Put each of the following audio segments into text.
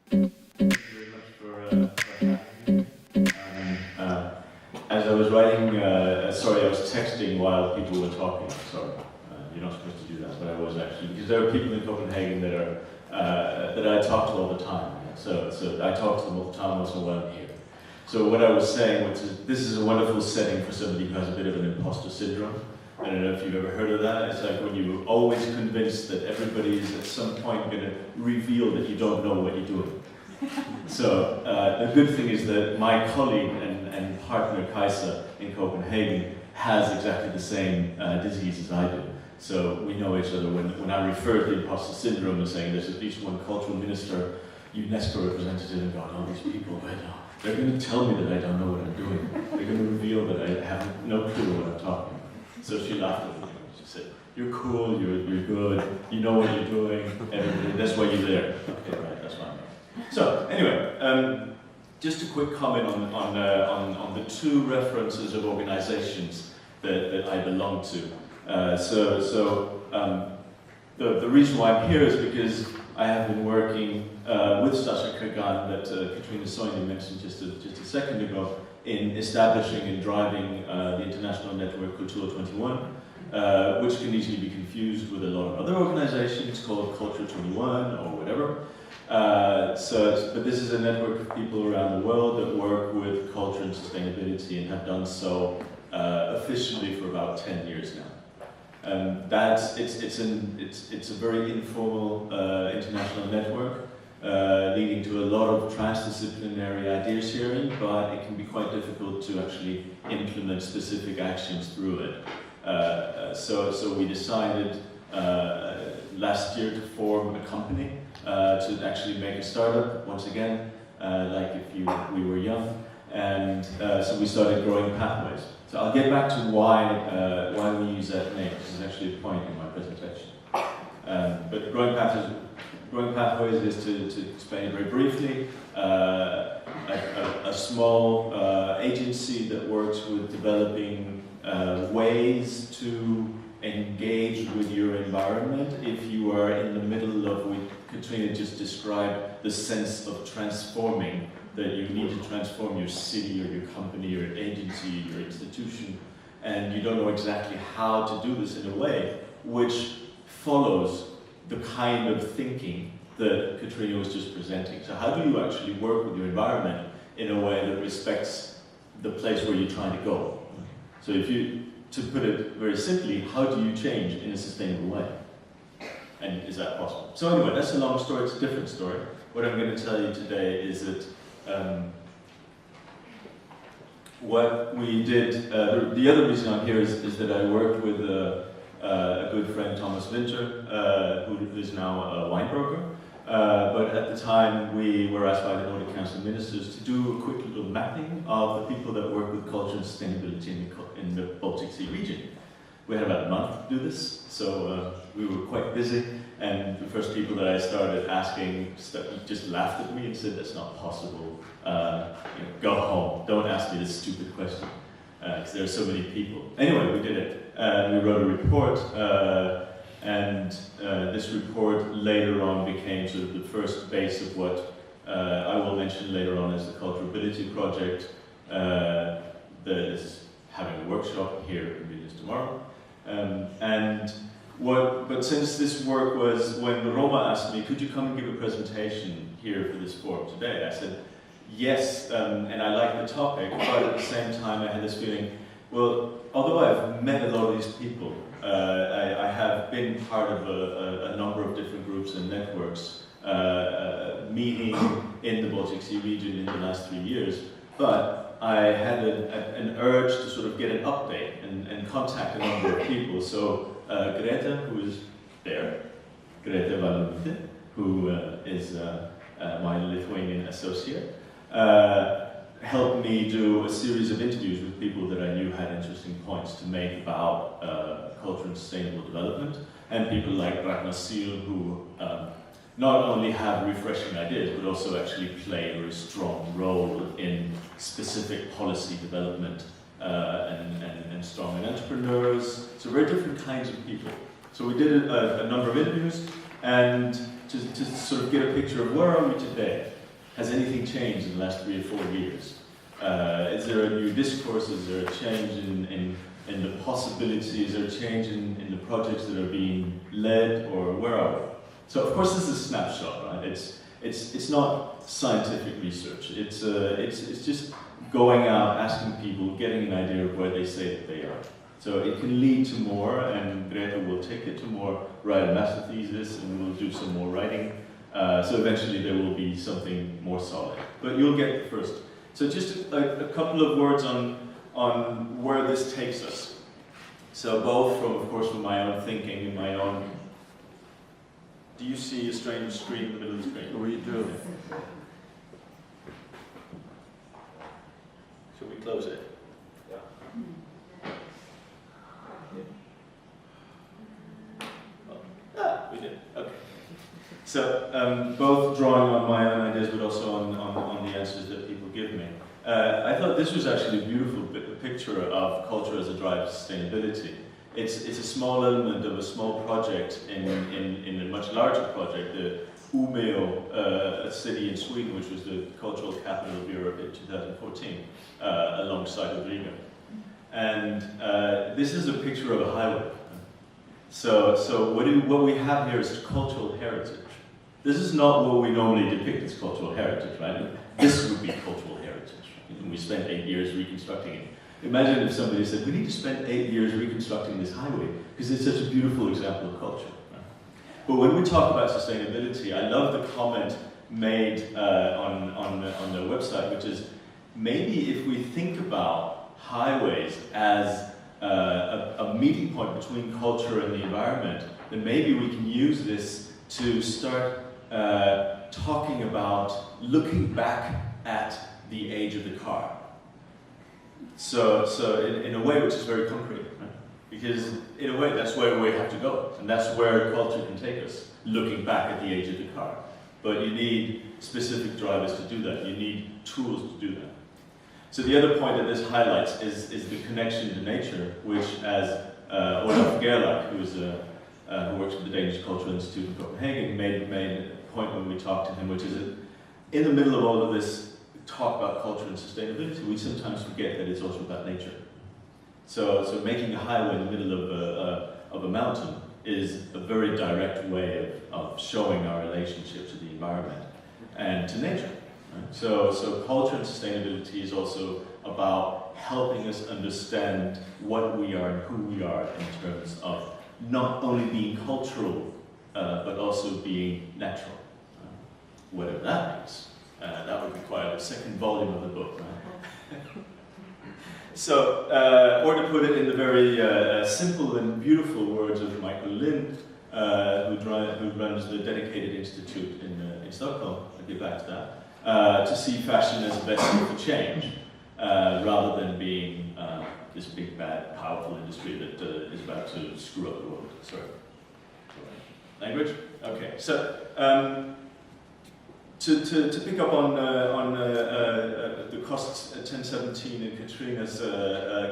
Thank you very much for having me. As I was writing, sorry, I was texting while people were talking. Sorry, you're not supposed to do that, but I was actually, because there are people in Copenhagen that are that I talk to all the time. So I talk to them all the time also while I'm here. So what I was saying was, this is a wonderful setting for somebody who has a bit of an imposter syndrome. I don't know if you've ever heard of that. It's like when you're always convinced that everybody is at some point going to reveal that you don't know what you're doing. So the good thing is that my colleague and partner Kajsa in Copenhagen has exactly the same disease as I do. So we know each other. When I refer to the imposter syndrome and saying there's at least one cultural minister, UNESCO representative, and God, all these people, they're going to tell me that I don't know what I'm doing. They're going to reveal that I have no clue what I'm talking about. So she laughed at me. She said, "You're cool, you're good, you know what you're doing, everything. That's why you're there." Okay, right, that's fine. So anyway, just a quick comment on the two references of organizations that I belong to. The reason why I'm here is because I have been working with Sasha Kagan that Katrina Soini mentioned just a second ago in establishing and driving the international network Kultur 21, which can easily be confused with a lot of other organizations called Culture 21 or whatever. But this is a network of people around the world that work with culture and sustainability and have done so officially for about 10 years now. It's a very informal international network, leading to a lot of transdisciplinary idea sharing, but it can be quite difficult to actually implement specific actions through it. So we decided last year to form a company to actually make a startup once again, like if we were young, and so we started Growing Pathways. So I'll get back to why we use that name. This is actually a point in my presentation. But Growing Pathways is, to explain it very briefly, a small agency that works with developing ways to engage with your environment if you are in the middle of what Katrina just described, the sense of transforming, that you need to transform your city or your company or your agency, your institution, and you don't know exactly how to do this in a way which follows the kind of thinking that Katrina was just presenting. So how do you actually work with your environment in a way that respects the place where you're trying to go? So to put it very simply, how do you change in a sustainable way? And is that possible? So anyway, that's a long story, it's a different story. What I'm going to tell you today is that what we did, the other reason I'm here is that I worked with a good friend, Thomas Winter, who is now a wine broker. But at the time, we were asked by the Nordic Council of Ministers to do a quick little mapping of the people that work with culture and sustainability in the Baltic Sea region. We had about a month to do this, so we were quite busy, and the first people that I started asking just laughed at me and said, "That's not possible, go home, don't ask me this stupid question, because there are so many people." Anyway, we did it, and we wrote a report, and this report later on became sort of the first base of what I will mention later on as the Culturability Project that is having a workshop here in Vilnius tomorrow. But since this work was, when Roma asked me, "Could you come and give a presentation here for this forum today?" I said, yes, and I like the topic, but at the same time I had this feeling, well, although I've met a lot of these people, I have been part of a number of different groups and networks meeting in the Baltic Sea region in the last 3 years, but I had an urge to sort of get an update and contact a number of people. So Greta, who is there, Greta Valumite, who is my Lithuanian associate, helped me do a series of interviews with people that I knew had interesting points to make about culture and sustainable development, and people like Ragnar Seal, who not only have refreshing ideas, but also actually play a very strong role in specific policy development and strong entrepreneurs. So very different kinds of people. So we did a number of interviews, and to sort of get a picture of where are we today. has anything changed in the last 3 or 4 years? Is there a new discourse? Is there a change in the possibilities? Is there a change in the projects that are being led, or where are we? So of course this is a snapshot, right? It's not scientific research. It's just going out, asking people, getting an idea of where they say that they are. So it can lead to more, and Greta will take it to more, write a master thesis, and we'll do some more writing. So eventually there will be something more solid. But you'll get it first. So just a couple of words on where this takes us. So both from, of course, from my own thinking and my own... Do you see a strange screen in the middle of the screen? We do. Should we close it? We did. Okay. So both drawing on my own ideas, but also on the answers that people give me. I thought this was actually a beautiful picture of culture as a drive to sustainability. It's a small element of a small project in a much larger project, the Umeå, a city in Sweden, which was the cultural capital of Europe in 2014, alongside Riga. And this is a picture of a highway. So what we have here is cultural heritage. This is not what we normally depict as cultural heritage, right? This would be cultural heritage. And we spent 8 years reconstructing it. Imagine if somebody said, we need to spend 8 years reconstructing this highway because it's such a beautiful example of culture. Right? But when we talk about sustainability, I love the comment made on their website, which is maybe if we think about highways as a meeting point between culture and the environment, then maybe we can use this to start talking about looking back at the age of the car. So in a way which is very concrete, right? Because in a way that's where we have to go, and that's where culture can take us, looking back at the age of the car. But you need specific drivers to do that. You need tools to do that. So the other point that this highlights is the connection to nature, which as Oleg who works with the Danish Cultural Institute in Copenhagen, made a point when we talked to him, which is that in the middle of all of this talk about culture and sustainability, we sometimes forget that it's also about nature. So making a highway in the middle of a mountain is a very direct way of showing our relationship to the environment and to nature. Right? So culture and sustainability is also about helping us understand what we are and who we are in terms of not only being cultural, but also being natural. Whatever that means. That would require the second volume of the book, right? So, or to put it in the very simple and beautiful words of Michael Lind, who runs the Dedicated Institute in Stockholm, I'll get back to that, to see fashion as a vessel for change, rather than being this big, bad, powerful industry that is about to screw up the world. Sorry. Language? Okay, so to pick up on the costs 1017 and Katrina's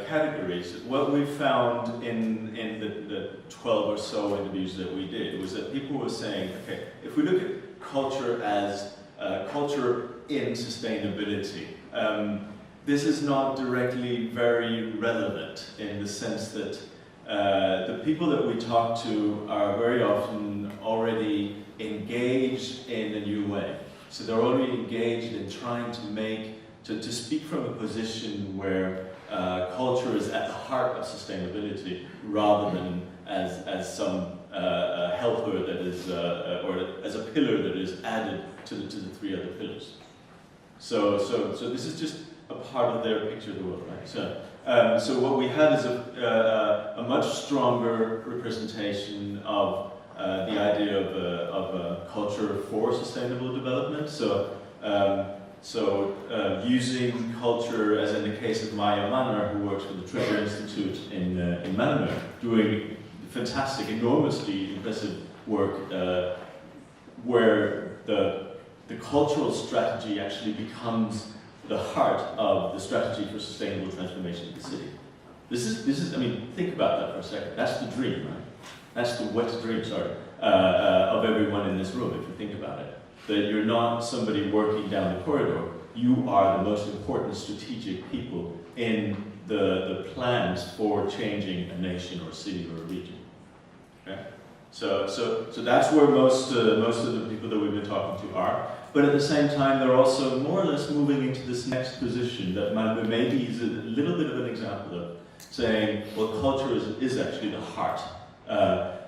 categories, what we found in the 12 or so interviews that we did was that people were saying, okay, if we look at culture as culture in sustainability, this is not directly very relevant in the sense that the people that we talk to are very often already engaged in a new way. So they're already engaged in trying to speak from a position where culture is at the heart of sustainability rather than as some helper that is, or as a pillar that is added to the three other pillars. So this is just a part of their picture of the world, right? So what we had is a much stronger representation of the idea of a culture for sustainable development. So using culture, as in the case of Maya Manner, who works with the Trigger Institute in Malmö, doing fantastic, enormously impressive work where the cultural strategy actually becomes the heart of the strategy for sustainable transformation of the city. This is, I mean, think about that for a second. That's the dream, right? That's the wet dream, sorry, of everyone in this room, if you think about it. that you're not somebody working down the corridor. You are the most important strategic people in the plans for changing a nation or city or a region. Okay? So that's where most of the people that we've been talking to are. But at the same time, they're also more or less moving into this next position that maybe is a little bit of an example of saying, well, culture is actually the heart.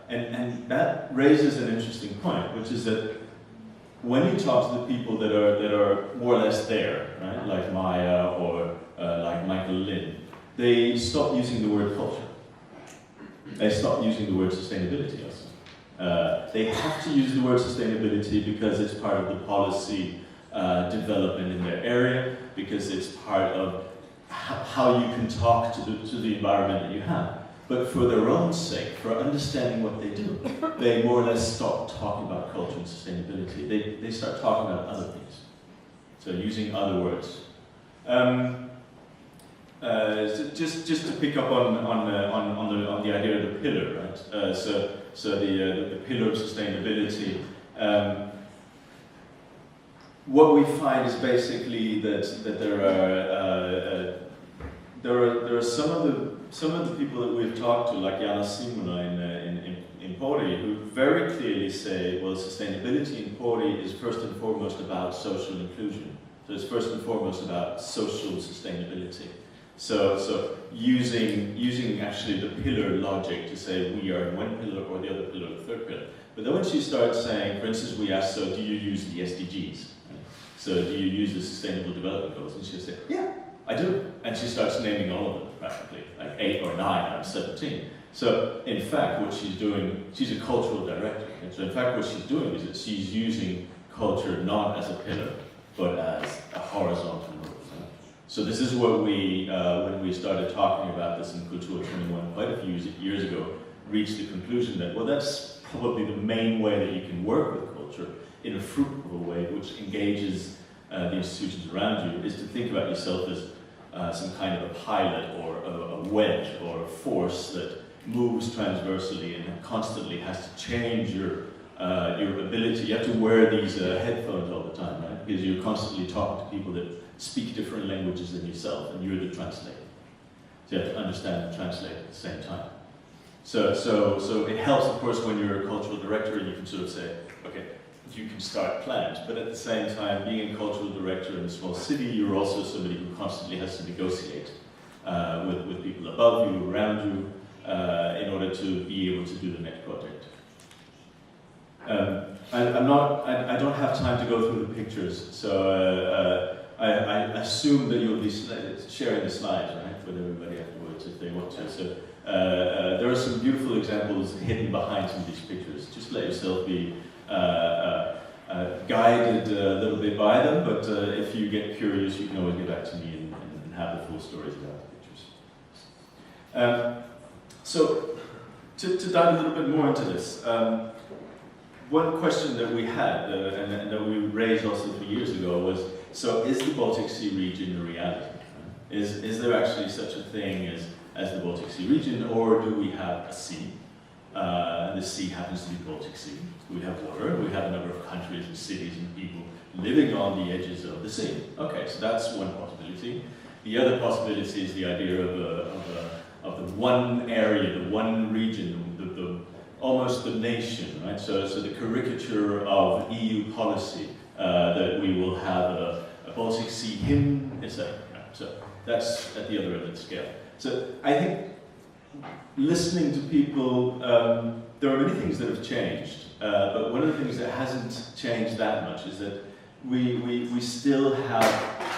And that raises an interesting point, which is that when you talk to the people that are more or less there, right, like Maya or like Michael Lynn, they stop using the word culture. They stop using the word sustainability also. They have to use the word sustainability because it's part of the policy development in their area, because it's part of how you can talk to the environment that you have. But for their own sake, for understanding what they do, they more or less stop talking about culture and sustainability. They start talking about other things. So using other words. Just to pick up on the idea of the pillar, right? So the pillar of sustainability. What we find is basically that there are some of the people that we've talked to, like Jana Simona in Pori, who very clearly say, well, sustainability in Pori is first and foremost about social inclusion. So it's first and foremost about social sustainability. So using actually the pillar logic to say we are in one pillar or the other pillar or the third pillar. But then when she starts saying, for instance, we ask, so do you use the SDGs? Right? So do you use the Sustainable Development Goals? And she'll say, yeah, I do. And she starts naming all of them, practically, like 8 or 9 out of 17. So in fact, what she's doing, she's a cultural director. And so in fact, what she's doing is that she's using culture not as a pillar, but as a horizontal role. So this is what we, when we started talking about this in Kultur 21 quite a few years ago, reached the conclusion that, well, that's probably the main way that you can work with culture in a fruitful way, which engages the institutions around you, is to think about yourself as some kind of a pilot or a wedge or a force that moves transversely and constantly has to change your ability. You have to wear these headphones all the time, right? Because you're constantly talking to people that speak different languages than yourself, and you're the translator. So you have to understand and translate at the same time. So it helps, of course, when you're a cultural director and you can sort of say, okay, you can start plans, but at the same time, being a cultural director in a small city, you're also somebody who constantly has to negotiate with people above you, around you, in order to be able to do the next project. I don't have time to go through the pictures, so I assume that you'll be sharing the slides, right, with everybody afterwards if they want to. So there are some beautiful examples hidden behind some of these pictures. Just let yourself be guided a little bit by them, but if you get curious, you can always get back to me and have the full stories about the pictures. So to dive a little bit more into this, one question that we had and that we raised also 3 years ago was, so is the Baltic Sea region a reality? Is there actually such a thing as the Baltic Sea region, or do we have a sea? The sea happens to be the Baltic Sea. We have water, we have a number of countries and cities and people living on the edges of the sea. Okay, so that's one possibility. The other possibility is the idea of the one area, the one region, almost the nation, right? So the caricature of EU policy, that we will have a Baltic Sea hymn, etc. So that's at the other end of the scale. So I think listening to people, there are many things that have changed, but one of the things that hasn't changed that much is that we still have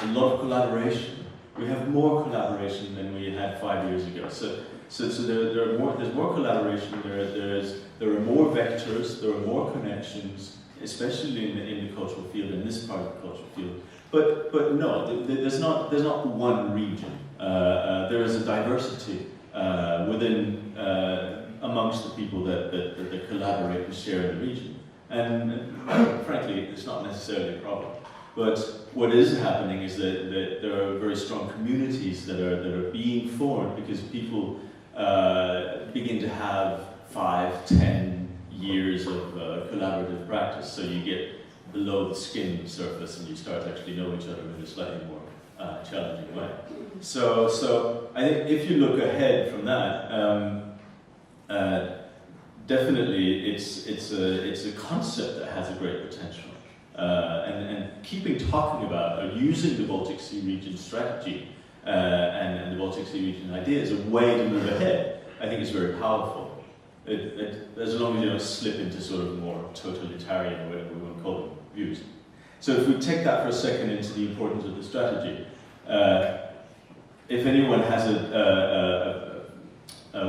a lot of collaboration. We have more collaboration than we had 5 years ago. So there's more collaboration, there are more vectors, there are more connections, especially in the cultural field, in this part of the cultural field. But no, there's not one region. There is a diversity within amongst the people that collaborate and share in the region. And frankly, it's not necessarily a problem. But what is happening is that there are very strong communities that are being formed because people begin to have 5, 10 years of collaborative practice. So you get below the skin surface, and you start to actually know each other in a slightly more challenging way. So I think if you look ahead from that, definitely it's a concept that has a great potential. And keeping talking about or using the Baltic Sea region strategy and the Baltic Sea region idea as a way to move ahead, I think is very powerful. As long as you don't slip into sort of more totalitarian, whatever we want to call them, views. So if we take that for a second into the importance of the strategy, if anyone has a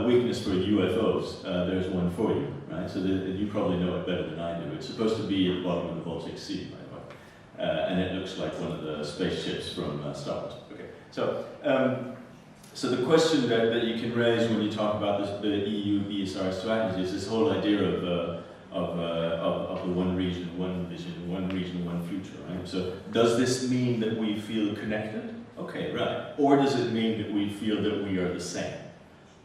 weakness for UFOs, there's one for you, right? So you probably know it better than I do. It's supposed to be at the bottom of the Baltic Sea, by the way. And it looks like one of the spaceships from Star Wars. Okay, so the question that you can raise when you talk about the EU ESR strategy is this whole idea of the one region, one vision, one region, one future, right? So does this mean that we feel connected? Okay, right. Or does it mean that we feel that we are the same?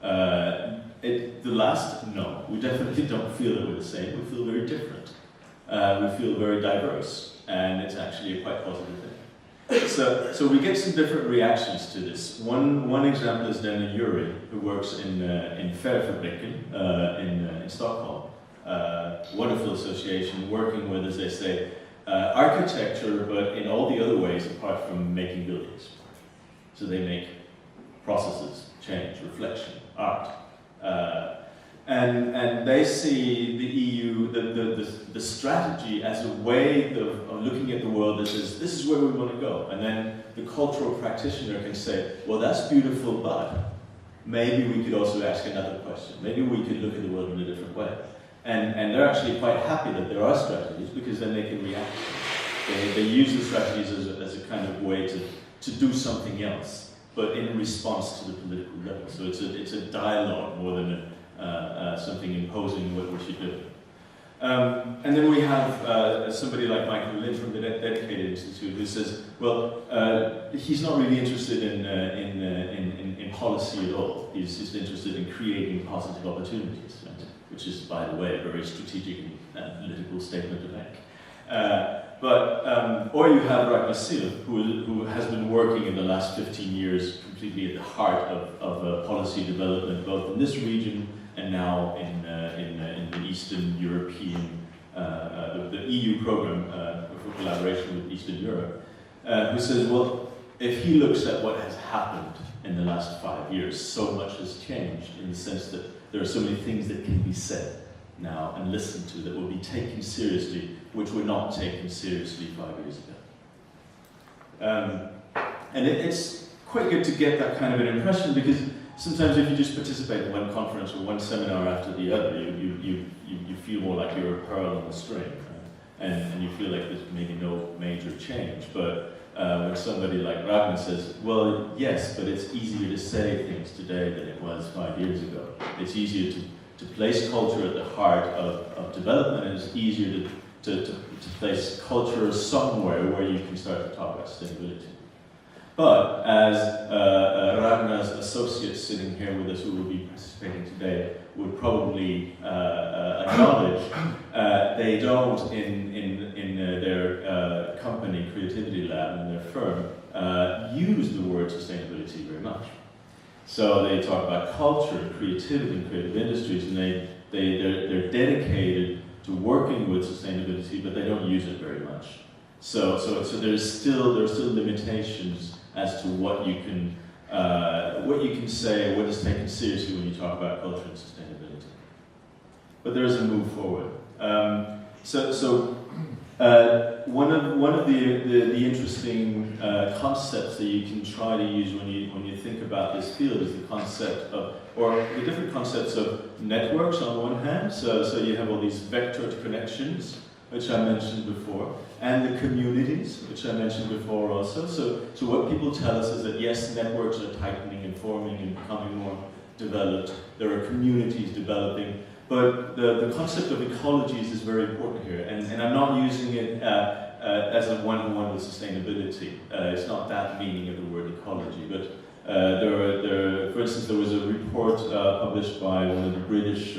The last, no. We definitely don't feel that we're the same. We feel very different. We feel very diverse, and it's actually a quite positive thing. So we get some different reactions to this. One example is Daniel Yuri, who works in Färgfabriken in Stockholm. Wonderful association, working with, as they say, architecture, but in all the other ways apart from making buildings. So they make processes, change, reflection, art. And they see the EU, the strategy as a way of looking at the world that says, this is where we want to go. And then the cultural practitioner can say, well, that's beautiful, but maybe we could also ask another question. Maybe we could look at the world in a different way. And they're actually quite happy that there are strategies, because then they can react. They use the strategies as a kind of way to do something else, but in response to the political level. So it's a dialogue more than something imposing what we should do. And then we have somebody like Michael Lind from the Dedicated Institute who says, well, he's not really interested in policy at all. He's just interested in creating positive opportunities, right? Which is, by the way, a very strategic and political statement to make. Or you have Ragnar Sill, who has been working in the last 15 years completely at the heart of policy development, both in this region and now in the Eastern European, the EU program for collaboration with Eastern Europe, who says, well, if he looks at what has happened in the last 5 years, so much has changed in the sense that there are so many things that can be said now and listened to that will be taken seriously, which were not taken seriously 5 years ago. And it's quite good to get that kind of an impression, because sometimes if you just participate in one conference or one seminar after the other, you feel more like you're a pearl on a string, right? And you feel like there's maybe no major change. But when somebody like Ragnar says, well, yes, but it's easier to say things today than it was 5 years ago. It's easier to place culture at the heart of development, and it's easier to place culture somewhere where you can start to talk about sustainability. But as Ragnar's associates sitting here with us who will be participating today would probably acknowledge, they don't in their company, Creativity Lab, in their firm, use the word sustainability very much. So they talk about culture, creativity, and creative industries, and they're dedicated to working with sustainability, but they don't use it very much. So there are still limitations as to what you can say, what is taken seriously when you talk about culture and sustainability. But there is a move forward. One of the interesting concepts that you can try to use when you think about this field is the concept of, or the different concepts of networks on one hand. So you have all these vectored connections, which I mentioned before, and the communities, which I mentioned before also. So what people tell us is that yes, networks are tightening and forming and becoming more developed. There are communities developing, but the concept of ecologies is very important here. And I'm not using it as a one-to-one with sustainability. It's not that meaning of the word ecology, but for instance, there was a report published by one of the British,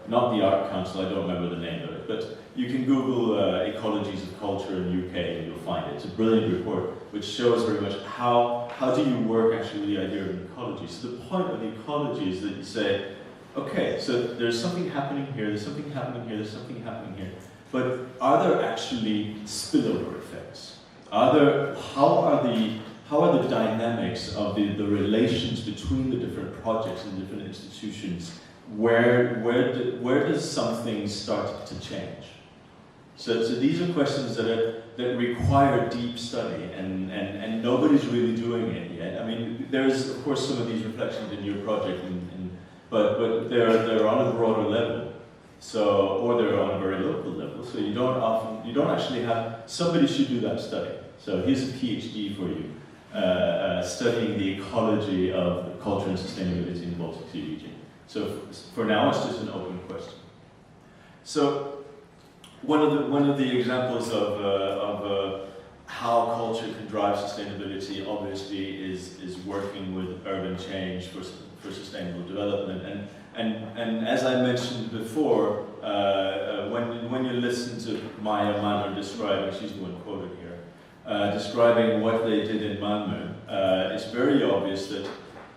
not the Art Council, I don't remember the name of it, but You can Google ecologies of culture in the UK and you'll find it. It's a brilliant report which shows very much how do you work actually with the idea of an ecology. So the point of the ecology is that you say, okay, so there's something happening here, there's something happening here, there's something happening here. But are there actually spillover effects? How are the dynamics of the relations between the different projects and different institutions? Where does something start to change? So these are questions that require deep study, and nobody's really doing it yet. I mean, there's of course some of these reflections in your project, but they're on a broader level. So, or they're on a very local level. So you don't actually have, somebody should do that study. So here's a PhD for you, studying the ecology of culture and sustainability in the Baltic Sea region. So for now, it's just an open question. So one of the examples of how culture can drive sustainability, obviously, is working with urban change for sustainable development. And as I mentioned before, when you listen to Maya Manor describing, she's the one quoted here, describing what they did in Malmö, it's very obvious that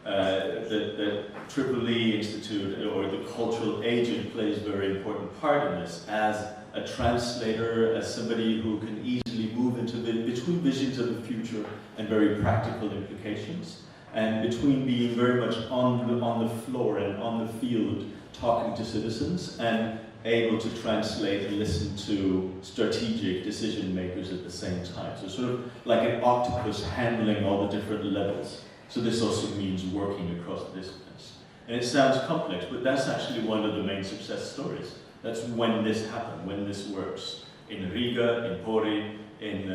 the Triple E Institute, or the cultural agent, plays a very important part in this as a translator, as somebody who can easily move between visions of the future and very practical implications, and between being very much on the floor and on the field talking to citizens and able to translate and listen to strategic decision makers at the same time. So sort of like an octopus handling all the different levels. So this also means working across disciplines. And it sounds complex, but that's actually one of the main success stories. That's when this happened, when this works. In Riga, in Pori, in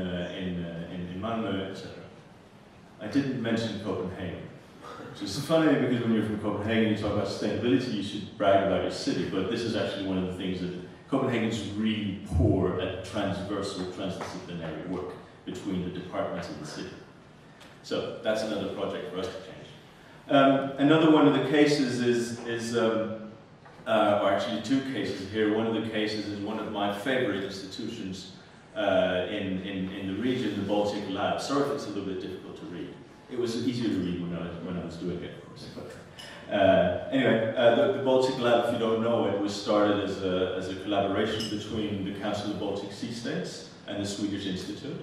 Malmö, etc. I didn't mention Copenhagen, which is funny because when you're from Copenhagen, you talk about sustainability, you should brag about your city, but this is actually one of the things that Copenhagen's really poor at transversal, transdisciplinary work between the departments of the city. So that's another project for us to change. Another one of the cases is or actually two cases here. One of the cases is one of my favorite institutions in the region, the Baltic Lab. Sorry if it's a little bit difficult to read. It was easier to read when I was doing it, of course. But, anyway, the Baltic Lab, if you don't know, it was started as a collaboration between the Council of Baltic Sea States and the Swedish Institute.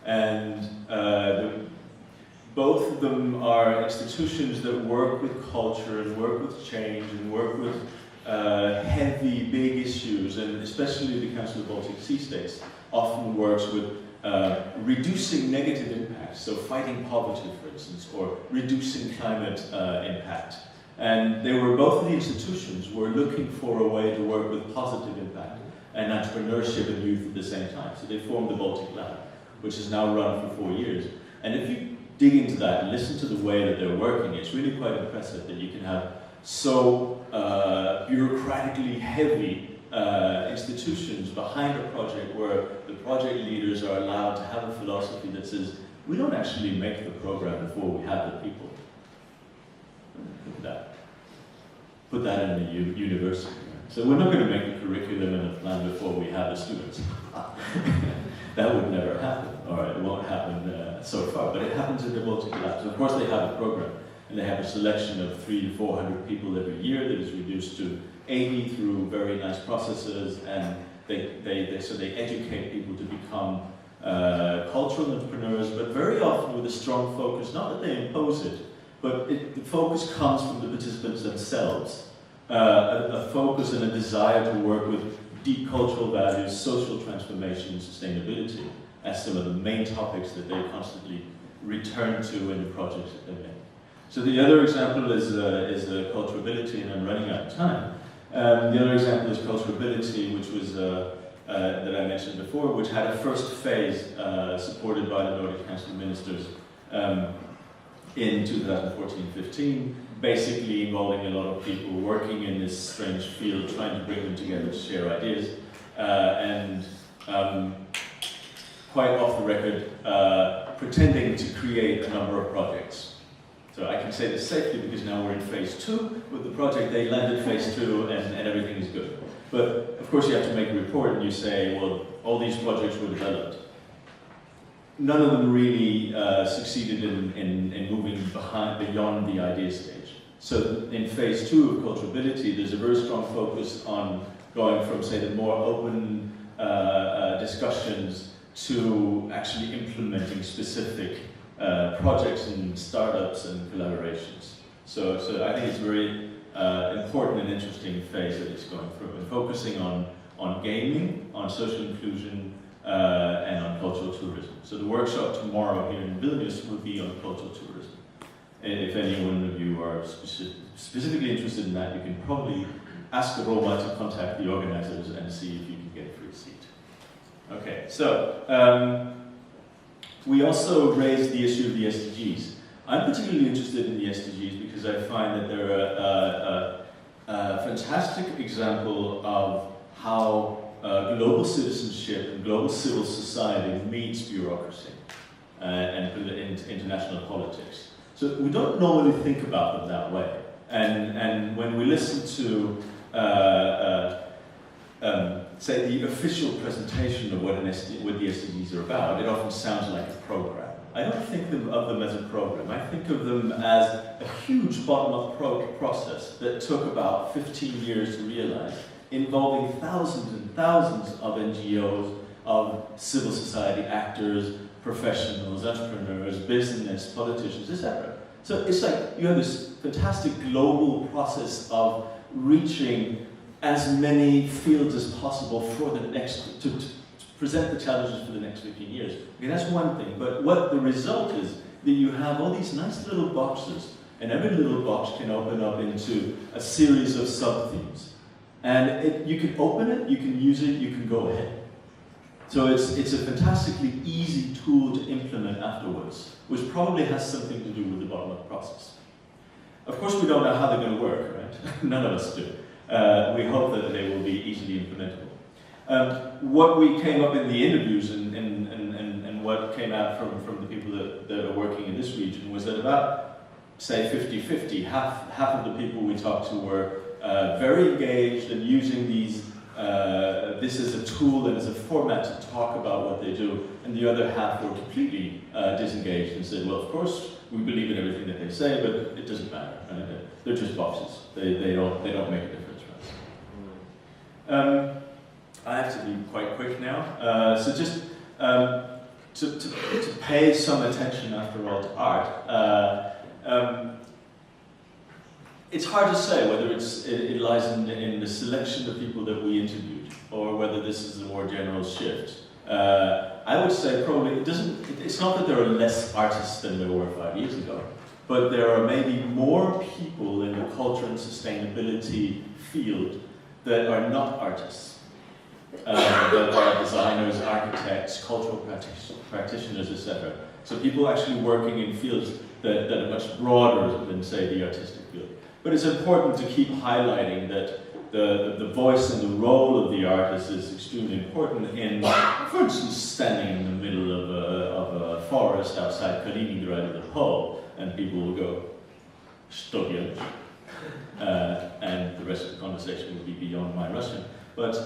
And both of them are institutions that work with culture and work with change and work with heavy, big issues, and especially the Council of Baltic Sea States often works with reducing negative impacts, so fighting poverty, for instance, or reducing climate impact. And both of the institutions were looking for a way to work with positive impact and entrepreneurship and youth at the same time. So they formed the Baltic Lab, which has now run for 4 years. And if you dig into that and listen to the way that they're working, it's really quite impressive that you can have so bureaucratically heavy institutions behind a project where the project leaders are allowed to have a philosophy that says, we don't actually make the program before we have the people. Put that in the university. So we're not going to make the curriculum and the plan before we have the students. That would never happen, or it won't happen so far, but it happens in the Baltic Lab. So of course they have a program, and they have a selection of 300 to 400 people every year that is reduced to 80 through very nice processes, and so they educate people to become cultural entrepreneurs, but very often with a strong focus, not that they impose it, but the focus comes from the participants themselves. A focus and a desire to work with deep cultural values, social transformation, and sustainability as some of the main topics that they constantly return to in the projects that they make. So the other example is culturability, and I'm running out of time. The other example is culturability, which was that I mentioned before, which had a first phase supported by the Nordic Council of Ministers in 2014-15, basically involving a lot of people working in this strange field, trying to bring them together to share ideas, and quite off the record, pretending to create a number of projects. So I can say this safely because now we're in phase 2 with the project. They landed phase 2 and everything is good. But of course you have to make a report and you say, well, all these projects were developed. None of them really succeeded in moving beyond the idea stage. So in phase 2 of culturability, there's a very strong focus on going from, say, the more open discussions to actually implementing specific projects and startups and collaborations. So I think it's very important and interesting phase that it's going through, and focusing on gaming, on social inclusion, and on cultural tourism. So the workshop tomorrow here in Vilnius will be on cultural tourism. If any one of you are specifically interested in that, you can probably ask the Roma to contact the organizers and see if you can get a free seat. Okay, so we also raised the issue of the SDGs. I'm particularly interested in the SDGs because I find that they're a fantastic example of how global citizenship and global civil society meets bureaucracy and international politics. So we don't normally think about them that way. And when we listen to, say, the official presentation of what the SDGs are about, it often sounds like a program. I don't think of them as a program. I think of them as a huge bottom-up process that took about 15 years to realize, involving thousands and thousands of NGOs, of civil society actors, professionals, entrepreneurs, business, politicians, etc. So it's like you have this fantastic global process of reaching as many fields as possible for the next, to present the challenges for the next 15 years. Okay, that's one thing, but what the result is that you have all these nice little boxes, and every little box can open up into a series of sub-themes. And you can open it, you can use it, you can go ahead. So it's a fantastically easy tool to implement afterwards, which probably has something to do with the bottom-up process. Of course, we don't know how they're going to work, right? None of us do. We hope that they will be easily implementable. What we came up in the interviews and what came out from the people that are working in this region was that about, say, 50-50, half of the people we talked to were very engaged and using this as a tool and as a format to talk about what they do, and the other half were completely disengaged and said, well, of course, we believe in everything that they say, but it doesn't matter. They're just boxes. They don't make a difference for us. I have to be quite quick now. So just to pay some attention, after all, to art. It's hard to say whether it lies in the selection of people that we interviewed, or whether this is a more general shift. I would say probably it's not that there are less artists than there were 5 years ago, but there are maybe more people in the culture and sustainability field that are not artists, that are designers, architects, cultural practitioners, etc. So people actually working in fields that are much broader than, say, the artistic field. But it's important to keep highlighting that the voice and the role of the artist is extremely important in, for instance, standing in the middle of a forest outside Kaliningrad at the pole, and people will go, "Stogiel," and the rest of the conversation will be beyond my Russian. But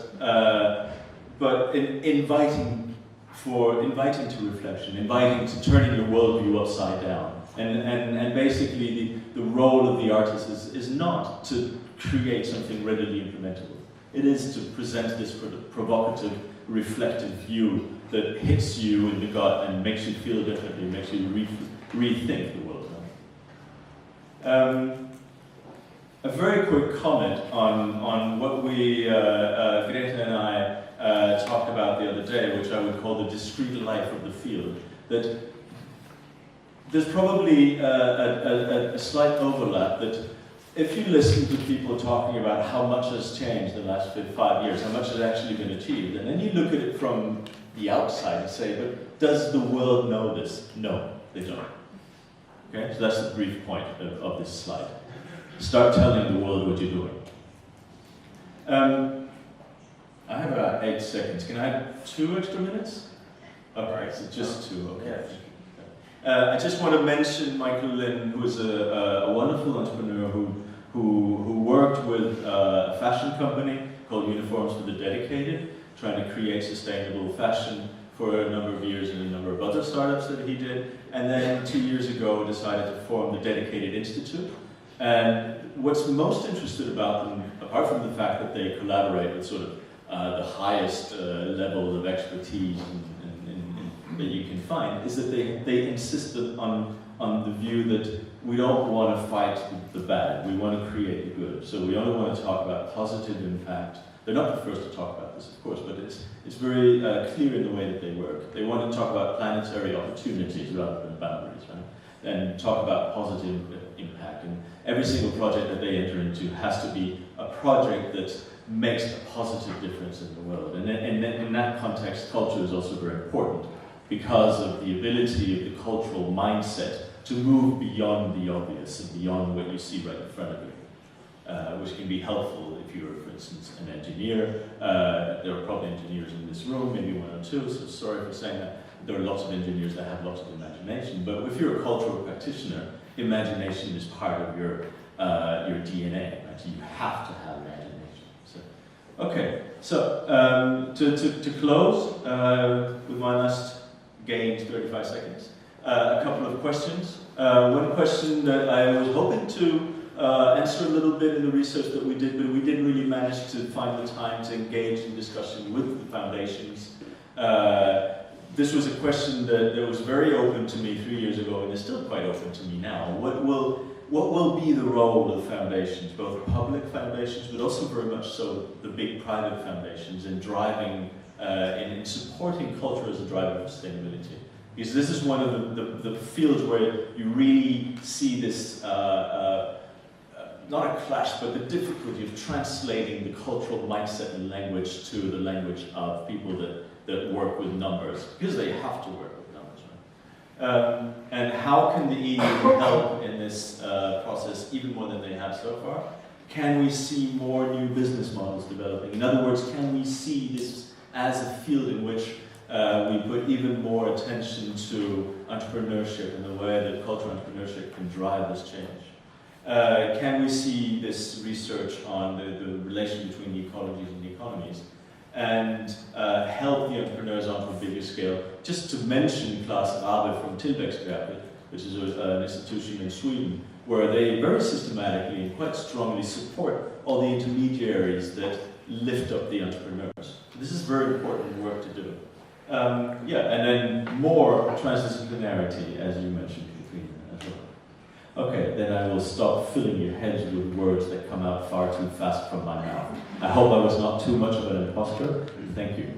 inviting to reflection, inviting to turning your worldview upside down. And basically the role of the artist is not to create something readily implementable. It is to present this provocative, reflective view that hits you in the gut and makes you feel differently, makes you rethink the world. A very quick comment on what we, Greta and I, talked about the other day, which I would call the discrete life of the field. That there's probably a slight overlap that if you listen to people talking about how much has changed in the last 5 years, how much has actually been achieved, and then you look at it from the outside and say, but does the world know this? No, they don't. Okay, so that's the brief point of this slide. Start telling the world what you're doing. I have about 8 seconds. Can I have 2 extra minutes? Okay, so just 2, okay. I just want to mention Michael Lynn, who is a wonderful entrepreneur who worked with a fashion company called Uniforms for the Dedicated, trying to create sustainable fashion for a number of years and a number of other startups that he did. And then 2 years ago decided to form the Dedicated Institute. And what's most interesting about them, apart from the fact that they collaborate with sort of the highest level of expertise that you can find, is that they insisted on the view that we don't want to fight the bad, we want to create the good. So we only want to talk about positive impact. They're not the first to talk about this, of course, but it's very clear in the way that they work. They want to talk about planetary opportunities rather than boundaries, right? And talk about positive impact. And every single project that they enter into has to be a project that makes a positive difference in the world. And in that context, culture is also very important because of the ability of the cultural mindset to move beyond the obvious and beyond what you see right in front of you, which can be helpful if you're, for instance, an engineer. There are probably engineers in this room, maybe one or two, so sorry for saying that. There are lots of engineers that have lots of imagination, but if you're a cultural practitioner, imagination is part of your DNA, right? So you have to have imagination. So, okay, so to close with my last gained 35 seconds, a couple of questions. One question that I was hoping to answer a little bit in the research that we did, but we didn't really manage to find the time to engage in discussion with the foundations. This was a question that was very open to me 3 years ago, and is still quite open to me now. What will be the role of foundations, both public foundations, but also very much so the big private foundations, in driving, in supporting culture as a driver of sustainability? Because this is one of the fields where you really see this, not a clash, but the difficulty of translating the cultural mindset and language to the language of people that work with numbers, because they have to work with numbers, right? And how can the EU help in this process even more than they have so far? Can we see more new business models developing? In other words, can we see this as a field in which we put even more attention to entrepreneurship and the way that cultural entrepreneurship can drive this change? Can we see this research on the relation between the ecologies and the economies and help the entrepreneurs onto a bigger scale? Just to mention Claes Rabe from Tillväxtverket, which is an institution in Sweden, where they very systematically and quite strongly support all the intermediaries that lift up the entrepreneurs. This is very important work to do. Yeah, and then more transdisciplinarity, as you mentioned, Katrina, as well. Okay, then I will stop filling your heads with words that come out far too fast from my mouth. I hope I was not too much of an imposter. Thank you.